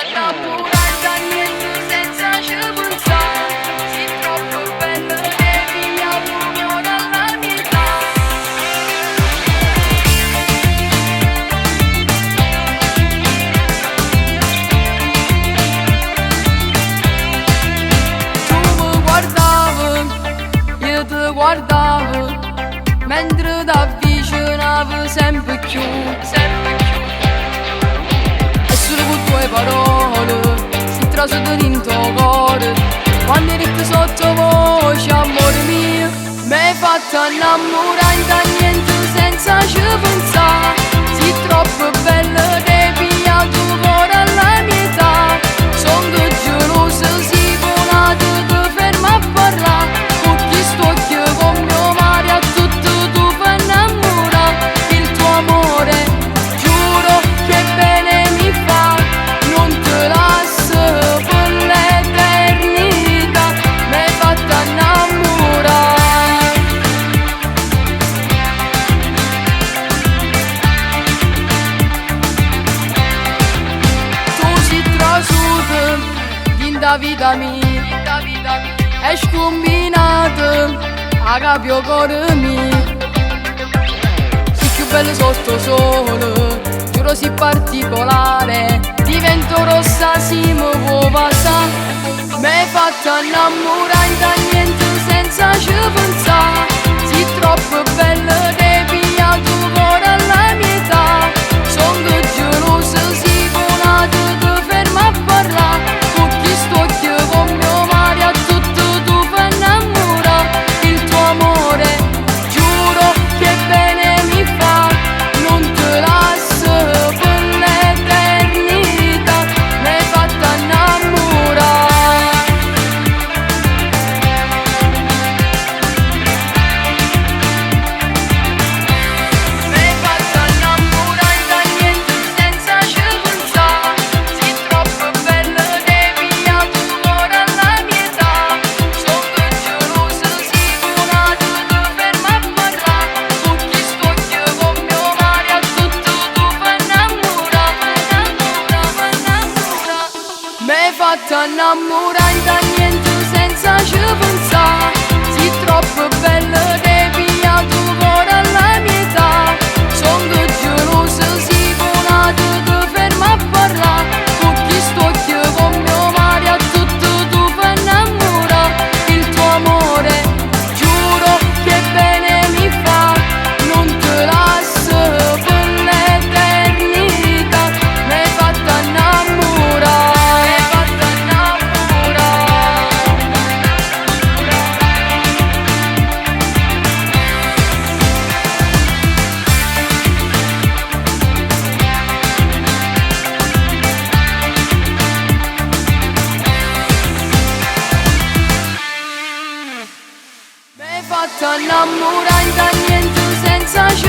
innamorare da niente senza ci pensare. Sei troppo bella, devi avere alla mia età. Tu mi guardavi, io ti guardavo, mentre t'avvicinavi sempre più, sempre più. E solo con tue parole si trasudano in tuo cuore. Quando eri sottovoce, amore mio, mi hai fatto innamorare da niente senza ci pensare. Sei troppo bella, devi tu cuore alla mia età. Sono gelosa, sei volata, ti fermo a parlare. Con chi sto io con mio mare, a tutto tu fai innamorare. Il tuo amore, giuro che bene mi fa, non te lascio per l'eternità. Mi hai fatto innamorare. Tu sei trasuta in da vita mia, è scombinata a capio cuore mio. Sei più bella sotto sole, giuro sei particolare. Divento rossa, si mi può passare. Mi hai fatto innamorare da niente senza ci pensare. Sei troppo bella, devi tu cuore alla mia età. Sono gelosa, sei volata, ti fermo a parlare. Con chi sto io con mio mare, a tutto tu fai innamorare. Il tuo amore, giuro che bene mi fa, non te lascio per l'eternità. Mi hai fatto innamorare. Mi hai fatto innamorare da niente senza ci pensare. Sei troppo bella, devi tu cuore alla mia età. Sono gelosa, sei volata, ti fermo a parlare. Con chi sto io con mio mare, a tutto tu fai innamorare. Mi hai fatto innamorare da niente senza ci pensare. Sei troppo bella, devi tu cuore alla mia età. Sono gelosa, sei volata, ti fermo a parlare. Con chi sto io con mio mare, a tutto tu fai innamorare. Il tuo amore, giuro che bene mi fa, non te lascio per l'eternità. Mi hai fatto innamorare. Mi hai fatto innamorare. Mi hai fatto innamorare da niente senza ci